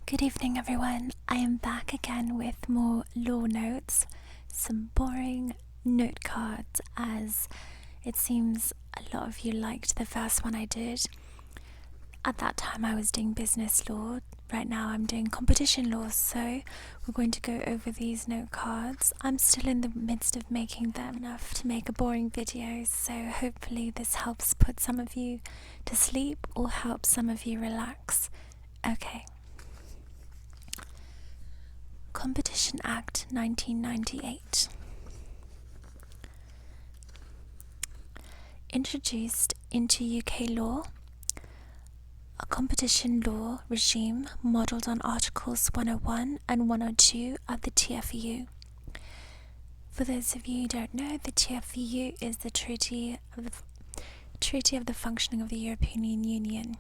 Good evening, everyone. I am back again with more law notes, some boring note cards, as it seems a lot of you liked the first one I did. At that time, I was doing business law. Right now, I'm doing competition law, so we're going to go over these note cards. I'm still in the midst of making them enough to make a boring video, so hopefully this helps put some of you to sleep or help some of you relax. Okay. Competition Act 1998. Introduced into UK law, a competition law regime modelled on Articles 101 and 102 of the TFEU. For those of you who don't know, the TFEU is the Treaty of the Functioning of the European Union.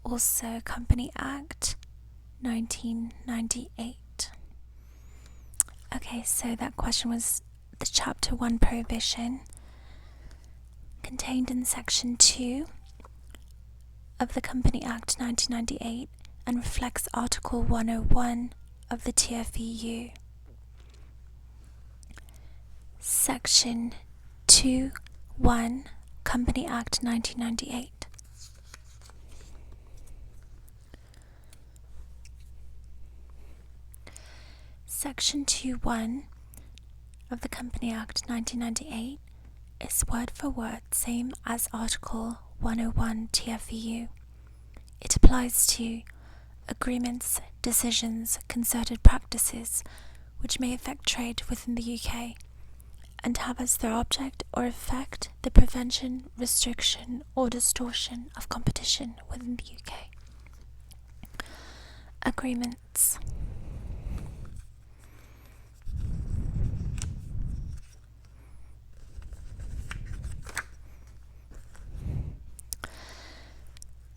Also, Company Act 1998. Okay, so that question was the Chapter 1 prohibition contained in Section 2 of the Company Act 1998 and reflects Article 101 of the TFEU. Section 2(1) Company Act 1998. Section 2(1) of the Company Act 1998 is word for word same as Article 101 TFEU. It applies to agreements, decisions, concerted practices which may affect trade within the UK and have as their object or effect the prevention, restriction or distortion of competition within the UK. Agreements.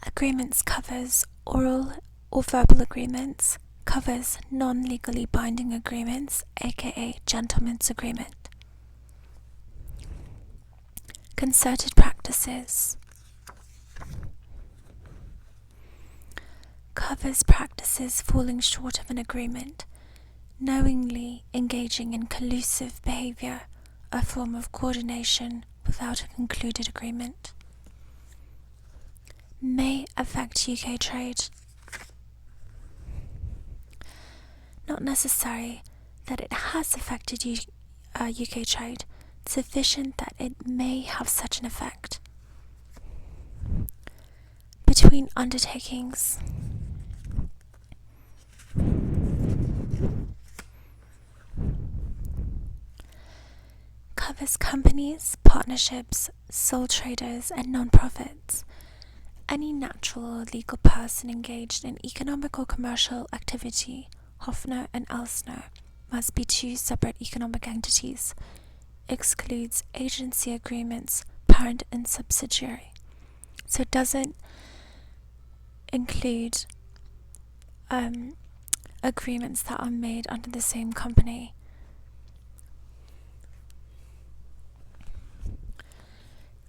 Agreements covers oral or verbal agreements, covers non-legally binding agreements, aka gentleman's agreement. Concerted practices. Covers practices falling short of an agreement, knowingly engaging in collusive behaviour, a form of coordination without a concluded agreement. May affect UK trade. Not necessary that it has affected UK trade, sufficient that it may have such an effect. Between undertakings. Covers companies, partnerships, sole traders and non-profits. Any natural or legal person engaged in economic or commercial activity, Hofner and Elsner, must be two separate economic entities. Excludes agency agreements, parent and subsidiary. So it doesn't include agreements that are made under the same company.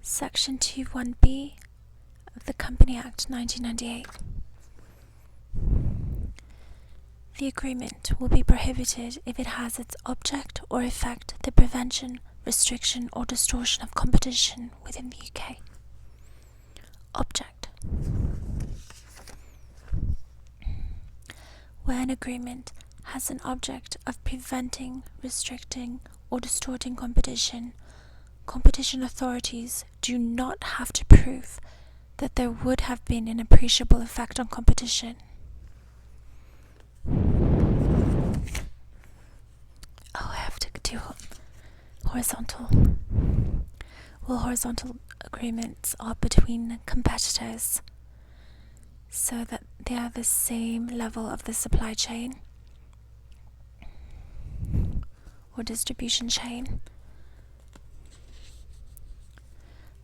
Section 2(1)(b) of the Company Act 1998. The agreement will be prohibited if it has its object or effect the prevention, restriction or distortion of competition within the UK. Object. Where an agreement has an object of preventing, restricting or distorting competition, competition authorities do not have to prove that there would have been an appreciable effect on competition. Oh, I have to do horizontal. Well, horizontal agreements are between competitors so that they are the same level of the supply chain or distribution chain.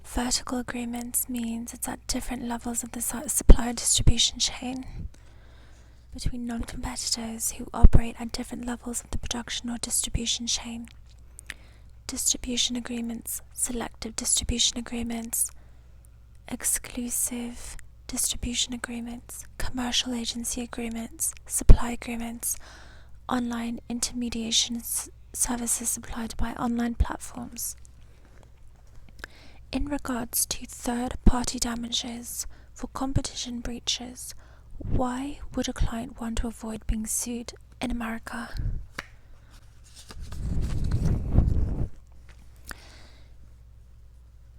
Vertical agreements means it's at different levels of the supply distribution chain between non-competitors who operate at different levels of the production or distribution chain. Distribution agreements, selective distribution agreements, exclusive distribution agreements, commercial agency agreements, supply agreements, online intermediation services supplied by online platforms. In regards to third-party damages for competition breaches, why would a client want to avoid being sued in America?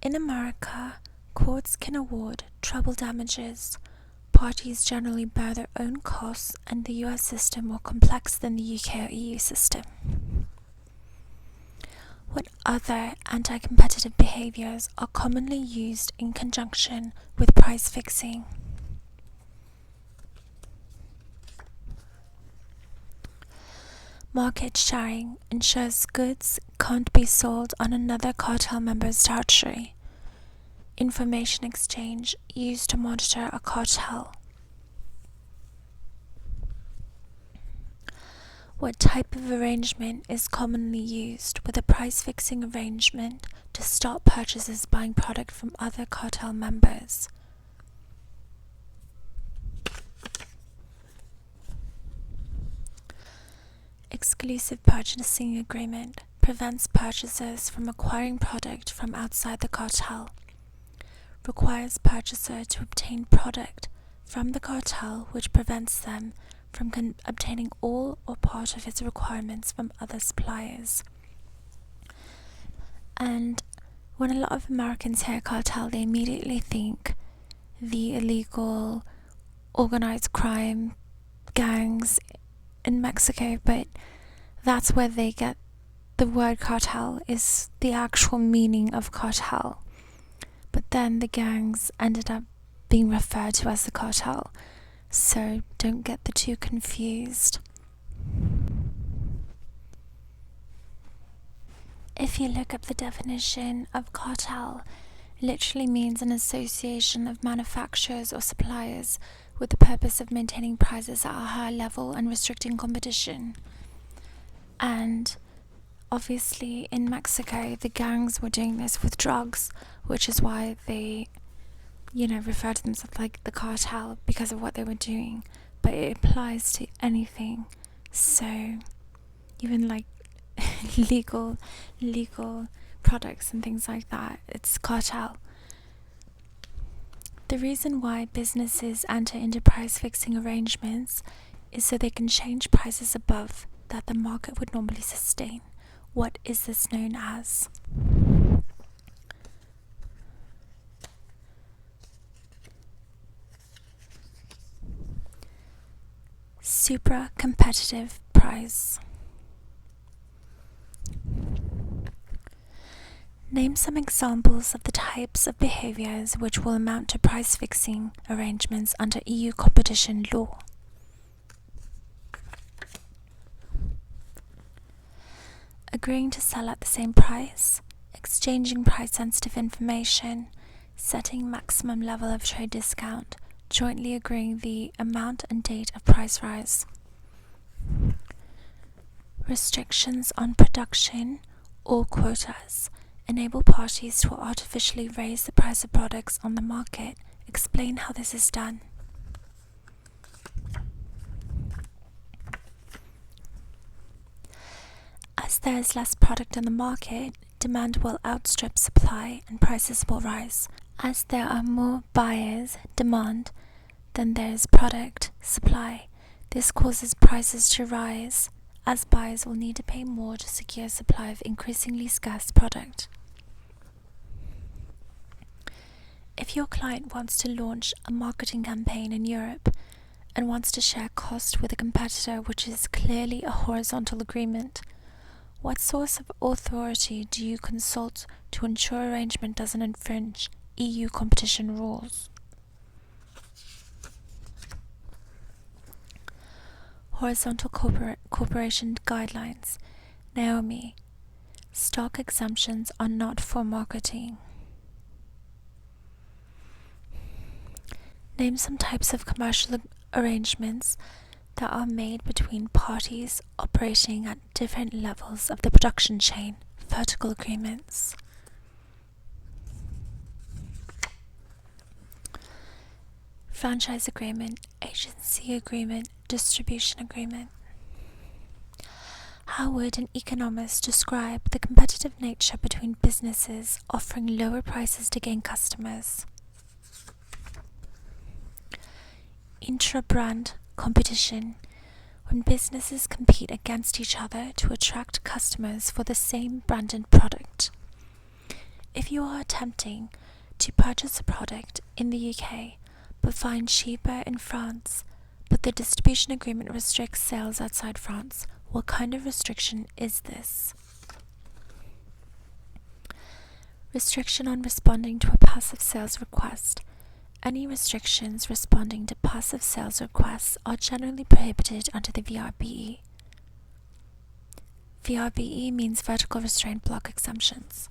In America, courts can award treble damages. Parties generally bear their own costs, and the US system more complex than the UK or EU system. What other anti-competitive behaviors are commonly used in conjunction with price fixing? Market sharing ensures goods can't be sold on another cartel member's territory. Information exchange used to monitor a cartel. What type of arrangement is commonly used with a price-fixing arrangement to stop purchasers buying product from other cartel members? Exclusive purchasing agreement prevents purchasers from acquiring product from outside the cartel. Requires purchaser to obtain product from the cartel, which prevents them from obtaining all or part of its requirements from other suppliers. And when a lot of Americans hear cartel, they immediately think the illegal organized crime gangs in Mexico, but that's where they get the word cartel, is the actual meaning of cartel. But then the gangs ended up being referred to as the cartel, so don't get the two confused. If you look up the definition of cartel, it literally means an association of manufacturers or suppliers with the purpose of maintaining prices at a high level and restricting competition. And obviously in Mexico, the gangs were doing this with drugs, which is why they refer to themselves like the cartel, because of what they were doing. But it applies to anything, so even like legal products and things like that, it's cartel. The reason why businesses enter into price fixing arrangements is so they can change prices above that the market would normally sustain. What is this known as? Supra-competitive price. Name some examples of the types of behaviors which will amount to price-fixing arrangements under EU competition law. Agreeing to sell at the same price, exchanging price-sensitive information, setting maximum level of trade discount, jointly agreeing the amount and date of price rise. Restrictions on production or quotas enable parties to artificially raise the price of products on the market. Explain how this is done. As there is less product on the market, demand will outstrip supply and prices will rise. As there are more buyers, demand, than there is product, supply. This causes prices to rise, as buyers will need to pay more to secure a supply of increasingly scarce product. If your client wants to launch a marketing campaign in Europe and wants to share cost with a competitor, which is clearly a horizontal agreement, what source of authority do you consult to ensure arrangement doesn't infringe EU competition rules? Horizontal Corporation Guidelines. Naomi. Stock exemptions are not for marketing. Name some types of commercial arrangements that are made between parties operating at different levels of the production chain. Vertical agreements. franchise agreement, agency agreement, distribution agreement. How would an economist describe the competitive nature between businesses offering lower prices to gain customers? Intra-brand competition, when businesses compete against each other to attract customers for the same branded product. If you are attempting to purchase a product in the UK but find cheaper in France, but the distribution agreement restricts sales outside France, what kind of restriction is this? Restriction on responding to a passive sales request. Any restrictions responding to passive sales requests are generally prohibited under the VRBE. VRBE means vertical restraint block exemptions.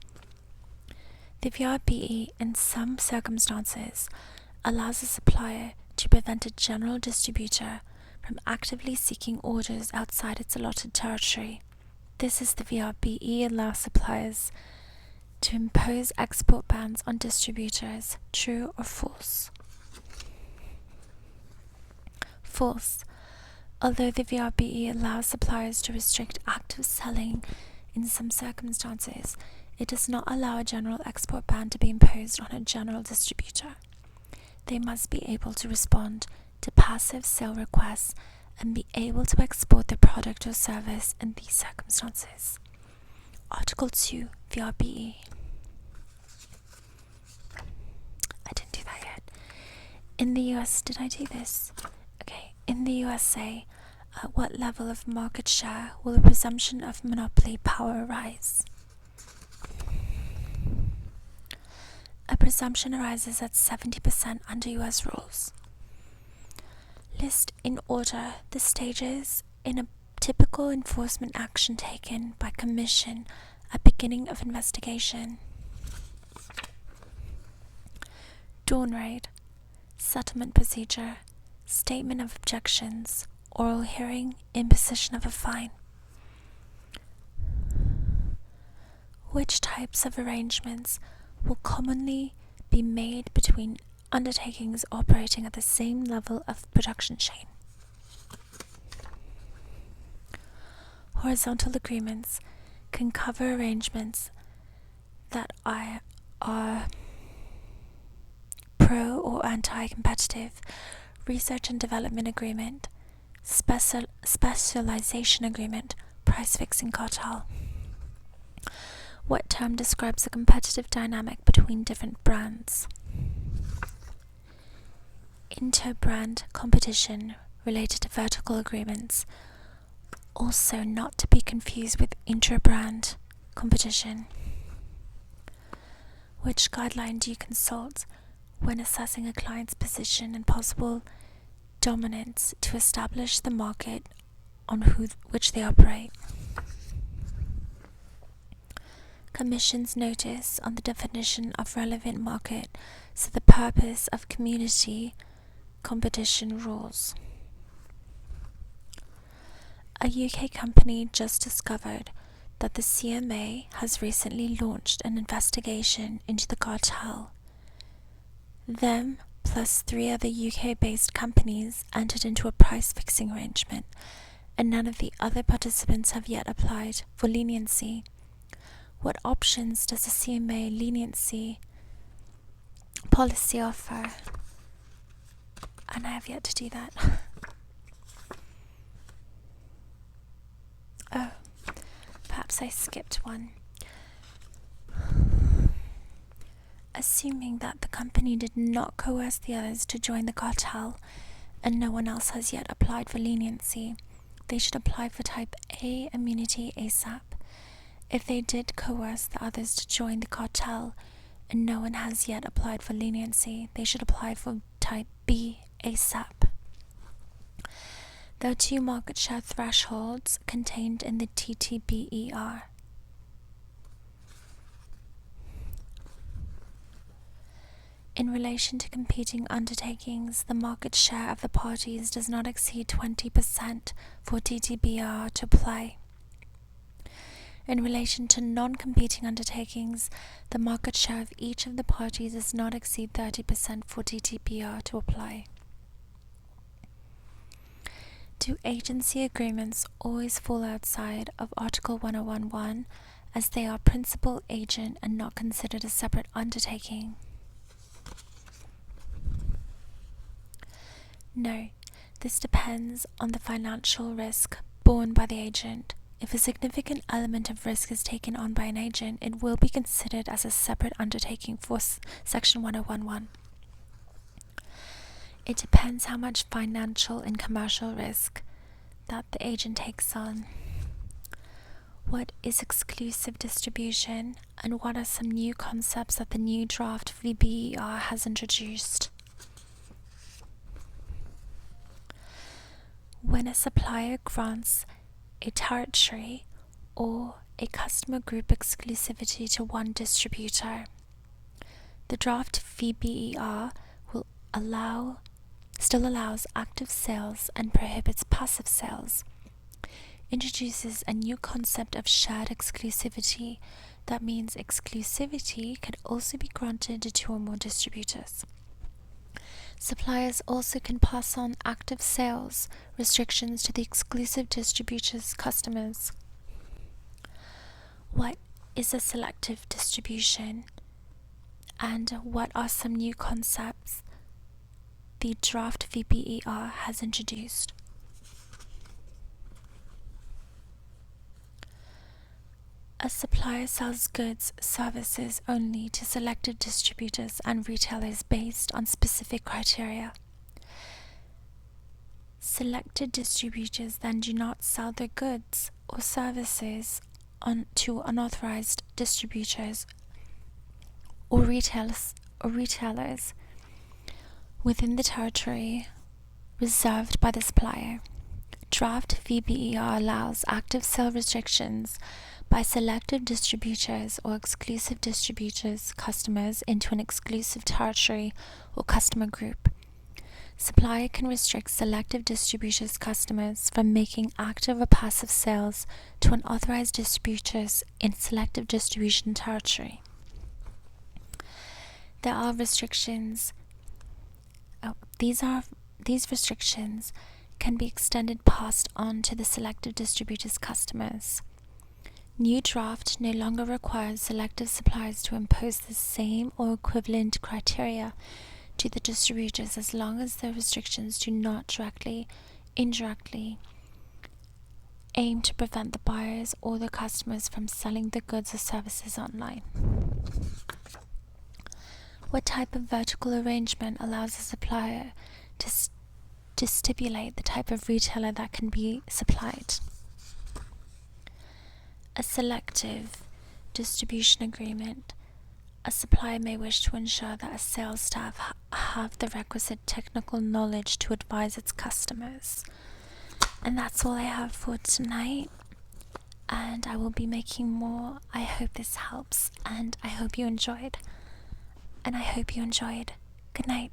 The VRBE, in some circumstances, allows a supplier to prevent a general distributor from actively seeking orders outside its allotted territory. This is the VRBE allows suppliers to impose export bans on distributors. True or false? False. Although the VRBE allows suppliers to restrict active selling in some circumstances, it does not allow a general export ban to be imposed on a general distributor. They must be able to respond to passive sale requests and be able to export their product or service in these circumstances. Article 2, VRBE. I didn't do that yet. In the US, did I do this? Okay, in the USA, at what level of market share will a presumption of monopoly power arise? A presumption arises at 70% under US rules. List in order the stages in a typical enforcement action taken by Commission at beginning of investigation. Dawn raid, settlement procedure, statement of objections, oral hearing, imposition of a fine. Which types of arrangements will commonly be made between undertakings operating at the same level of production chain? Horizontal agreements can cover arrangements that are pro or anti-competitive. Research and development agreement, specialization agreement, price-fixing cartel. What term describes a competitive dynamic between different brands? Inter-brand competition related to vertical agreements, also not to be confused with intra-brand competition. Which guideline do you consult when assessing a client's position and possible dominance to establish the market on which they operate? Commission's notice on the definition of relevant market for the purpose of community competition rules. A UK company just discovered that the CMA has recently launched an investigation into the cartel. Them plus 3 other UK-based companies entered into a price-fixing arrangement, and none of the other participants have yet applied for leniency. What options does the CMA leniency policy offer? And I have yet to do that. Oh, perhaps I skipped one. Assuming that the company did not coerce the others to join the cartel and no one else has yet applied for leniency, they should apply for Type A immunity ASAP. If they did coerce the others to join the cartel and no one has yet applied for leniency, they should apply for Type B ASAP. There are 2 market share thresholds contained in the TTBER. In relation to competing undertakings, the market share of the parties does not exceed 20% for TTBER to apply. In relation to non-competing undertakings, the market share of each of the parties does not exceed 30% for TTBER to apply. Do agency agreements always fall outside of Article 1011 as they are principal agent and not considered a separate undertaking? No, this depends on the financial risk borne by the agent. If a significant element of risk is taken on by an agent, it will be considered as a separate undertaking for Section 1011. It depends how much financial and commercial risk that the agent takes on. What is exclusive distribution, and what are some new concepts that the new draft VBER has introduced? When a supplier grants a territory or a customer group exclusivity to one distributor, the draft VBER still allows active sales and prohibits passive sales, introduces a new concept of shared exclusivity. That means exclusivity can also be granted to two or more distributors. Suppliers also can pass on active sales restrictions to the exclusive distributor's customers. What is a selective distribution, and what are some new concepts the draft VBER has introduced? A supplier sells goods, services only to selected distributors and retailers based on specific criteria. Selected distributors then do not sell their goods or services to unauthorized distributors or retailers within the territory reserved by the supplier. Draft VBER allows active sale restrictions by selective distributors or exclusive distributors' customers into an exclusive territory or customer group. Supplier can restrict selective distributors' customers from making active or passive sales to unauthorized distributors in selective distribution territory. There are restrictions. These restrictions can be extended passed on to the selective distributors' customers. New draft no longer requires selective suppliers to impose the same or equivalent criteria to the distributors as long as the restrictions do not directly, indirectly aim to prevent the buyers or the customers from selling the goods or services online. What type of vertical arrangement allows a supplier to stipulate the type of retailer that can be supplied? A selective distribution agreement. A supplier may wish to ensure that a sales staff have the requisite technical knowledge to advise its customers. And that's all I have for tonight. And I will be making more. I hope this helps, and I hope you enjoyed. Good night.